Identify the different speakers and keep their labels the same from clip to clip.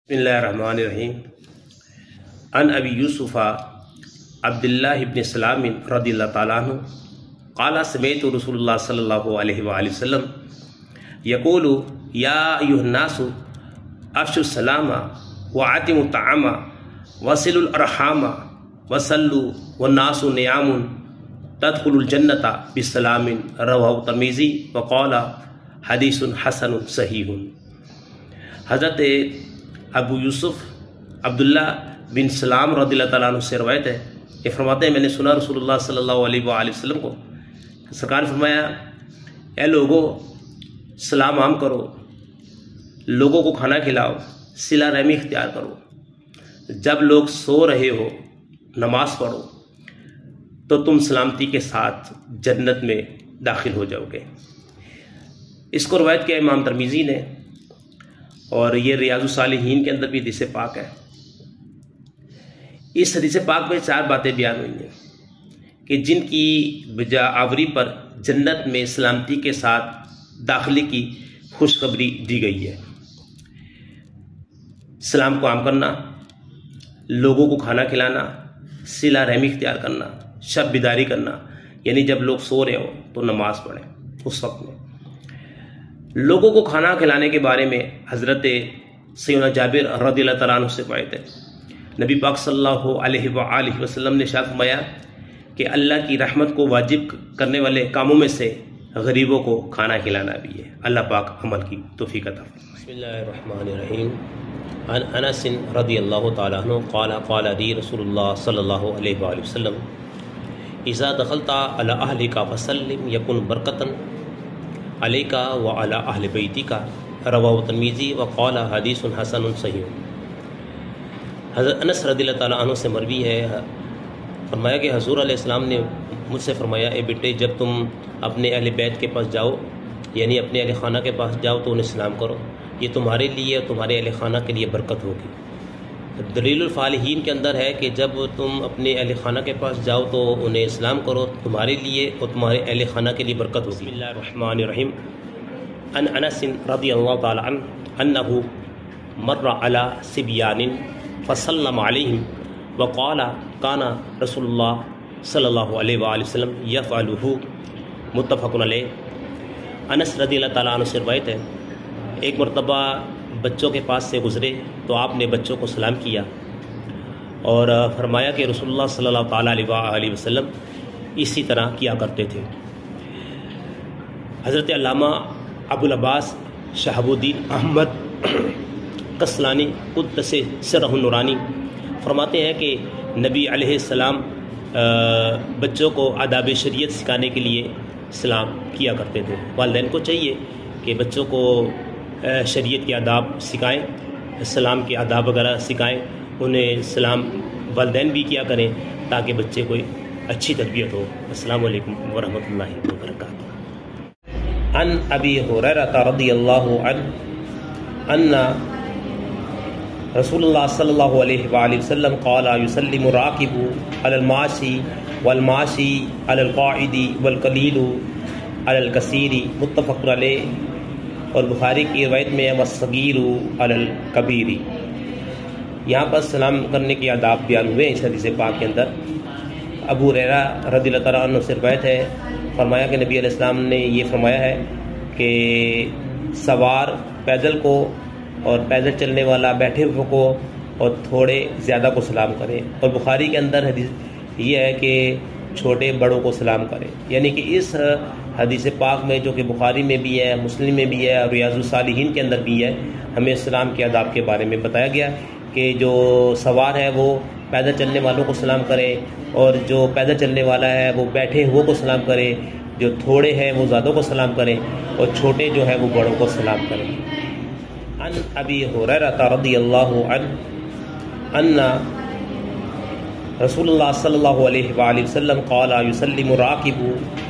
Speaker 1: بسم اللہ الرحمن الرحیم عن ابی یوسف عبداللہ ابن سلام رضی اللہ تعالیٰ عنہ قال سمعت رسول اللہ صلی اللہ علیہ وآلہ وسلم یقول یا ایھا الناس افشوا السلام واطعموا الطعام وصلوا الارحام وصلوا والناس نیام تدخلوا الجنۃ بسلام رواہ ترمذی وقال حدیث حسن صحیح۔ حضرت ابو یوسف عبداللہ بن سلام رضی اللہ تعالیٰ عنہ سے روایت ہے، یہ فرماتے ہیں میں نے سنا رسول اللہ صلی اللہ علیہ وآلہ وسلم کو، سرکار نے فرمایا اے لوگو سلام عام کرو، لوگوں کو کھانا کھلاؤ، صلہ رحمی اختیار کرو، جب لوگ سو رہے ہو نماز پڑھو تو تم سلامتی کے ساتھ جنت میں داخل ہو جاؤ گے۔ اس کو روایت کیا امام ترمذی نے، اور یہ ریاض الصالحین کے اندر بھی حدیث پاک ہے۔ اس حدیث پاک میں چار باتیں بیان ہوئی ہیں کہ جن کی بجا آوری پر جنت میں سلامتی کے ساتھ داخلے کی خوشخبری دی گئی ہے۔ سلام کو عام کرنا، لوگوں کو کھانا کھلانا، صلہ رحمی اختیار کرنا، شب بیداری کرنا، یعنی جب لوگ سو رہے ہو تو نماز پڑھیں اس وقت میں۔ لوگوں کو کھانا کھلانے کے بارے میں حضرت سیدنا جابر رضی اللہ تعالیٰ عنہ سے روایت ہے، نبی پاک صلی اللہ علیہ وآلہ وسلم نے ارشاد فرمایا کہ اللہ کی رحمت کو واجب کرنے والے کاموں میں سے غریبوں کو کھانا کھلانا بھی ہے۔ اللہ پاک عمل کی توفیق عطا فرمائے۔ بسم اللہ الرحمن الرحیم عن انس رضی اللہ تعالیٰ عنہ قال قال لي رسول اللہ صلی اللہ علیہ وآلہ وسلم اذا دخلت على اہلک فسلم یکن برکتا علیک وعلی اہل بیتک رواہ ترمذی وقال حدیث حسن صحیح۔ حضرت انس رضی اللہ تعالیٰ عنہ سے مروی ہے، فرمایا کہ حضور علیہ السلام نے مجھ سے فرمایا اے بیٹے جب تم اپنے اہل بیت کے پاس جاؤ، یعنی اپنے اہل خانہ کے پاس جاؤ تو انہیں سلام کرو، یہ تمہارے لیے اور تمہارے اہل خانہ کے لیے برکت ہوگی۔ دلیل الفالحین کے اندر ہے کہ جب تم اپنے اہل خانہ کے پاس جاؤ تو انہیں سلام کرو، تمہارے لیے اور تمہارے اہل خانہ کے لیے برکت ہوگی۔ بسم اللہ الرحمن الرحیم عن انس رضی اللہ تعالی عنہ انہ مر علی صبیان فسلم علیہم وقال کان رسول اللہ صلی اللہ علیہ وآلہ وسلم یفعلہ متفق علیہ۔ انس رضی اللہ تعالیٰ عنہ سے روایت ہے، ایک مرتبہ بچوں کے پاس سے گزرے تو آپ نے بچوں کو سلام کیا اور فرمایا کہ رسول اللہ صلی اللہ تعالیٰ علیہ وآلہ وسلم اسی طرح کیا کرتے تھے۔ حضرت علامہ ابو العباس شہاب الدین احمد قسطلانی قدس سرہ النورانی فرماتے ہیں کہ نبی علیہ السلام بچوں کو آداب شریعت سکھانے کے لیے سلام کیا کرتے تھے۔ والدین کو چاہیے کہ بچوں کو شریعت کے آداب سکھائیں، سلام کے آداب وغیرہ سکھائیں، انہیں سلام والدین بھی کیا کریں تاکہ بچے کو اچھی تربیت ہو۔ السلام علیکم ورحمۃ اللہ وبرکاتہ۔ عن ابی ہریرہ رضی اللہ عنہ ان رسول اللہ صلی اللہ علیہ وآلہ وسلم قال یسلم الراکب علی الماشی والماشی علی القاعد والقلیل علی الکثیر متفق علیہ، اور بخاری کی روایت میں والصغیر علی الکبیر۔ یہاں پر سلام کرنے کے آداب بیان ہوئے ہیں اس حدیث پاک کے اندر۔ ابو ہریرہ رضی اللہ تعالیٰ عنہ سے روایت ہے، فرمایا کہ نبی علیہ السلام نے یہ فرمایا ہے کہ سوار پیدل کو اور پیدل چلنے والا بیٹھے ہوئے کو اور تھوڑے زیادہ کو سلام کرے، اور بخاری کے اندر حدیث یہ ہے کہ چھوٹے بڑوں کو سلام کرے، یعنی کہ اس حدیث پاک میں جو کہ بخاری میں بھی ہے، مسلم میں بھی ہے اور ریاض الصالحین کے اندر بھی ہے، ہمیں سلام کے آداب کے بارے میں بتایا گیا کہ جو سوار ہے وہ پیدل چلنے والوں کو سلام کرے، اور جو پیدل چلنے والا ہے وہ بیٹھے ہوئے کو سلام کرے، جو تھوڑے ہیں وہ زیادہ کو سلام کریں، اور چھوٹے جو ہے وہ بڑوں کو سلام کریں۔ عن ابی ہریرہ رضی اللہ عنہ ان رسول اللہ صلی اللہ علیہ وآلہ وسلم قال یسلم الراکب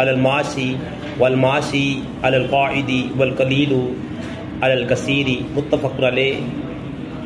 Speaker 1: علی الماشی والماشی علی القاعد والقلیل علی الکثیر متفق علیہ،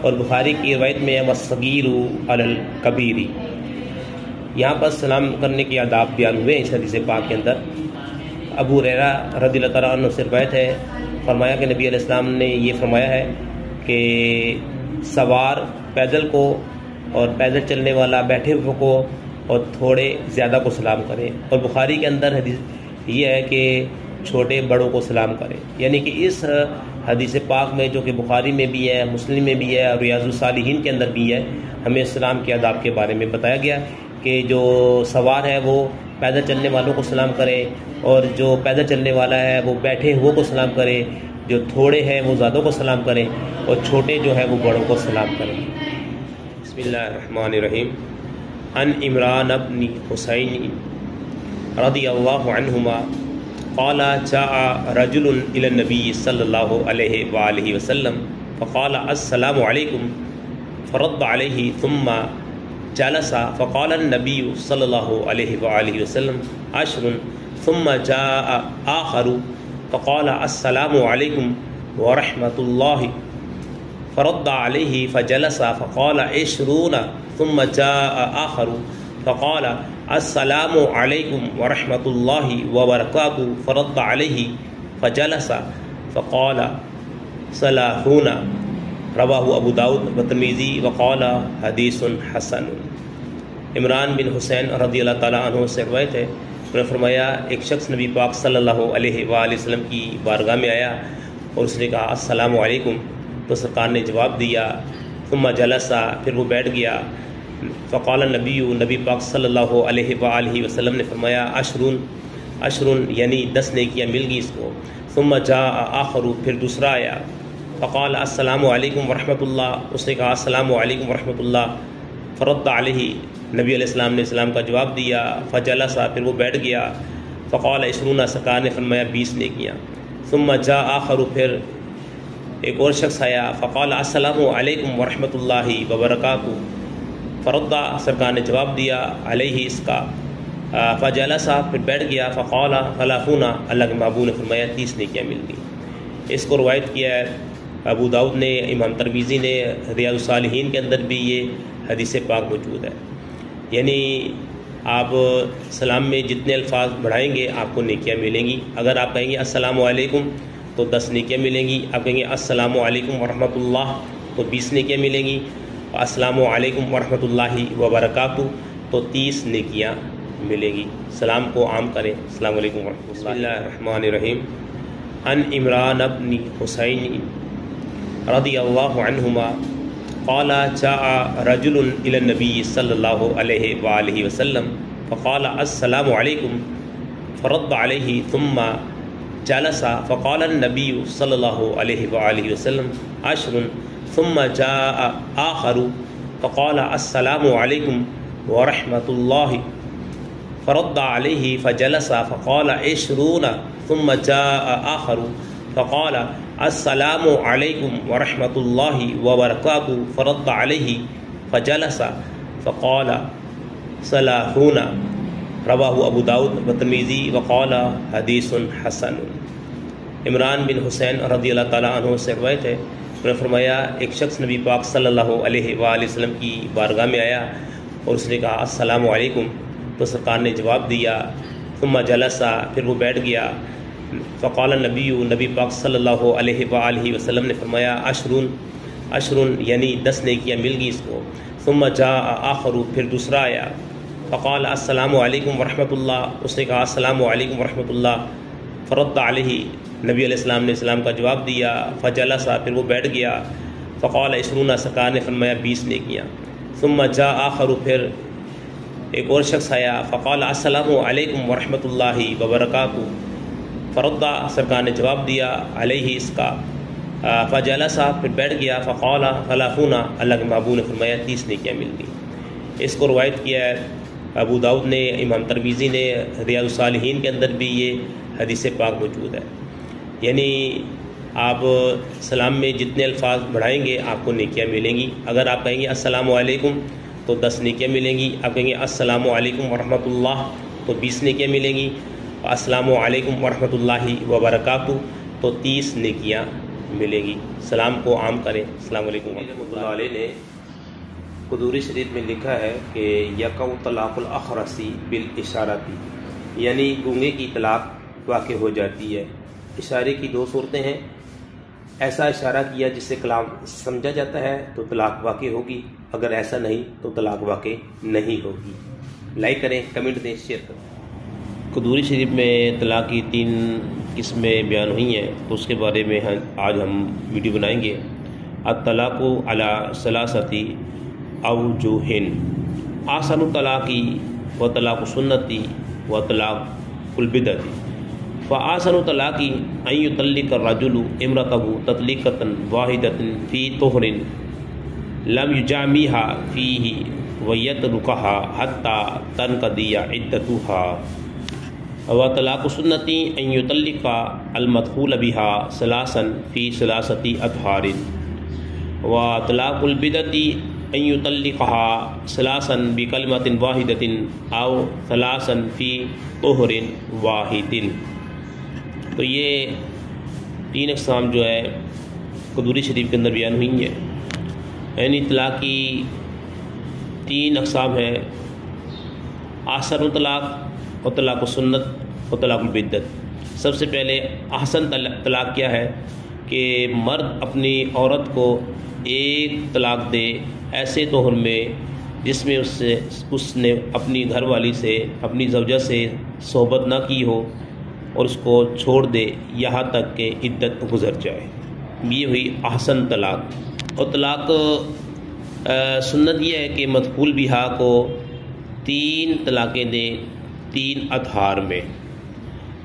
Speaker 1: اور بخاری کی روایت میں والصغیر علی الکبیر۔ یہاں پر سلام کرنے کے آداب بیان ہوئے ہیں اس حدیث پاک کے اندر۔ ابو ہریرہ رضی اللہ تعالیٰ عنہ سے روایت ہے، فرمایا کہ نبی علیہ السلام نے یہ فرمایا ہے کہ سوار پیدل کو اور پیدل چلنے والا بیٹھے ہوئے کو اور تھوڑے زیادہ کو سلام کرے، اور بخاری کے اندر حدیث یہ ہے کہ چھوٹے بڑوں کو سلام کرے، یعنی کہ اس حدیث پاک میں جو کہ بخاری میں بھی ہے، مسلم میں بھی ہے اور ریاض الصالحین کے اندر بھی ہے، ہمیں اسلام کے آداب کے بارے میں بتایا گیا کہ جو سوار ہے وہ پیدل چلنے والوں کو سلام کرے، اور جو پیدل چلنے والا ہے وہ بیٹھے ہوئے کو سلام کرے، جو تھوڑے ہیں وہ زیادہ کو سلام کریں، اور چھوٹے جو ہے وہ بڑوں کو سلام کریں۔ بسم اللہ الرحمن الرحیم۔ عن عمران بن حسین رضی اللہ عنہما قال جاء رجل الى النبی صلی اللہ علیہ وآلہ وسلم فقال السلام علیکم فرد علیہ ثم جلس فقال النبی صلی اللہ علیہ وآلہ وسلم عشر ثم جاء آخر فقال السلام علیکم ورحمۃ اللہ فرد علیہ فجلس فقال عشرون ثم جاء آخر فقال السلام علیکم ورحمۃ اللہ وبرکاتہ فرد علیہ فجلس فقال ثلاثون رواہ ابو داؤد والترمذی وقال حدیث حسن۔ عمران بن حسین رضی اللہ تعالیٰ عنہ سے روایت ہے، انہوں نے فرمایا ایک شخص نبی پاک صلی اللہ علیہ وآلہ وسلم کی بارگاہ میں آیا اور اس نے کہا السلام علیکم، تو سرکار نے جواب دیا، ثم جلسا، پھر وہ بیٹھ گیا، فقال نبی پاک صلی اللہ علیہ وآلہ وسلم نے فرمایا عشرون یعنی 10 نیکیاں مل گئی اس کو، ثم جاء آخر، پھر دوسرا آیا، فقال السلام علیکم ورحمۃ اللہ، اس نے کہا السلام علیکم ورحمۃ اللہ، فرد علیہ، نبی علیہ السلام نے اسلام کا جواب دیا، فجلسا، پھر وہ بیٹھ گیا، فقال عشرون، سرکار نے فرمایا 20 نیکیاں، ثم جاء آخر، پھر ایک اور شخص آیا، فقال السلام علیکم ورحمۃ اللہ وبرکاتہ، فردا، سرکار نے جواب دیا علیہ اس کا، فجلسا، پھر بیٹھ گیا، فقال ثلاثون، اللہ کے محبوب نے فرمایا 30 نیکیاں مل گئی۔ اس کو روایت کیا ہے ابو داؤد نے، امام ترمذی نے، ریاض الصالحین کے اندر بھی یہ حدیث پاک موجود ہے، یعنی آپ سلام میں جتنے الفاظ بڑھائیں گے آپ کو نیکیاں ملیں گی۔ اگر آپ کہیں گے السلام علیکم تو 10 نیکیاں ملیں گی، آپ کہیں گے السلام علیکم ورحمۃ اللہ تو 20 نیکیاں ملیں گی، السلام علیکم ورحمۃ اللہ وبرکاتہ تو 30 نیکیاں ملیں گی۔ سلام کو عام کریں، السلام علیکم ورحمۃ اللہ۔ بسم اللہ الرحمن الرحیم۔ عن عمران بن حسین رضی اللہ عنہما قال جاء رجل الى النبی صلی اللہ علیہ وآلہ وسلم فقال السلام علیکم فرد علیہ ثم جلس فقال النبی صلی اللہ علیہ وآلہ وسلم عشر ثم جاء آخر فقال السلام علیکم ورحمۃ اللہ فرد علیہ فجلس فقال عشرون ثم جاء آخر فقال السلام علیکم ورحمۃ اللہ وبرکاتہ فرد علیہ فجلس فقال ثلاثون رواہ ابو داؤد والترمذی وقال حدیث حسن۔ عمران بن حسین رضی اللہ تعالیٰ عنہ سے روایت ہے، انہوں نے فرمایا ایک شخص نبی پاک صلی اللہ علیہ وآلہ وسلم کی بارگاہ میں آیا اور اس نے کہا السلام علیکم، تو سرکار نے جواب دیا، ثم جلسا، پھر وہ بیٹھ گیا، فقال نبی پاک صلی اللہ علیہ وآلہ وسلم نے فرمایا عشرون یعنی 10 نیکیاں مل گئی اس کو، ثم جاء آخر، پھر دوسرا آیا، فقال السلام علیکم ورحمۃ اللہ، اس نے کہا السلام علیکم ورحمۃ اللہ، فرد علیہ، نبی علیہ السلام نے اسلام کا جواب دیا، فجلسا، پھر وہ بیٹھ گیا، فقال عشرون، سرکار نے فرمایا 20 نیکیاں، ثم جاء آخر، پھر ایک اور شخص آیا، فقال السلام علیکم ورحمۃ اللہ وبرکاتہ، فردا، سرکار نے جواب دیا علیہ اس کا، فجلسا، پھر بیٹھ گیا، فقال ثلاثون، اللہ کے محبوب نے فرمایا 30 نیکیاں مل گئی۔ اس کو روایت کیا ہے ابو داؤد نے، امام ترمذی نے، ریاض الصالحین کے اندر بھی یہ حدیث پاک موجود ہے، یعنی آپ سلام میں جتنے الفاظ بڑھائیں گے آپ کو نیکیاں ملیں گی۔ اگر آپ کہیں گے السلام علیکم تو 10 نیکیاں ملیں گی، آپ کہیں گے السلام علیکم ورحمۃ اللہ تو 20 نیکیاں ملیں گی، السلام علیکم ورحمۃ اللہ وبرکاتہ تو 30 نیکیاں ملیں گی۔ سلام کو عام کریں، السلام علیکم ورحمۃ اللہ علیہ نے قدوری شریف میں لکھا ہے کہ یقع طلاق الاخرس بالاشارۃ، یعنی گونگے کی طلاق واقع ہو جاتی ہے۔ اشارے کی 2 صورتیں ہیں، ایسا اشارہ کیا جس سے کلام سمجھا جاتا ہے تو طلاق واقع ہوگی، اگر ایسا نہیں تو طلاق واقع نہیں ہوگی۔ لائک کریں، کمنٹ دیں، شیئر کریں۔ قدوری شریف میں طلاق کی 3 قسمیں بیان ہوئی ہیں، تو اس کے بارے میں آج ہم ویڈیو بنائیں گے۔ الطلاق علی ثلاثۃ اوجہ، احسن الطلاق و طلاق سنتی و طلاق البدعۃ۔ فاحسن الطلاق ان یطلق الرجل امرأته تطلیقۃ واحدۃ فی طہر لم یجامعها فیہ ویترکها حتی تنقضی عدتها۔ وطلاق سنتی ان یطلق المدخول بها ثلاثا فی ثلاثۃ اطہار۔ وطلاق البدعۃ ان یطلقها ثلاثا بکلمۃ واحدۃ او ثلاثا فی طہر واحد۔ تو یہ 3 اقسام جو ہے قدوری شریف کے اندر بیان ہوئی ہیں، یعنی طلاق کی 3 اقسام ہیں: احسن الطلاق و طلاق سنت و طلاق البدعت۔ سب سے پہلے احسن طلاق کیا ہے کہ مرد اپنی عورت کو ایک طلاق دے ایسے طہر میں جس میں اس نے اپنی گھر والی سے، اپنی زوجہ سے صحبت نہ کی ہو، اور اس کو چھوڑ دے یہاں تک کہ عدت گزر جائے۔ یہ ہوئی احسن طلاق۔ اور طلاق سنت یہ ہے کہ مدخول بہا کو 3 طلاقیں دیں 3 اطہار میں۔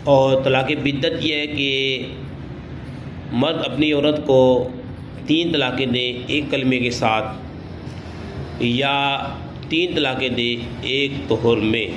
Speaker 1: اور طلاق بدعت یہ ہے کہ مرد اپنی عورت کو 3 طلاقیں دیں ایک کلمے کے ساتھ، یا 3 طلاقیں دیں ایک طہر میں۔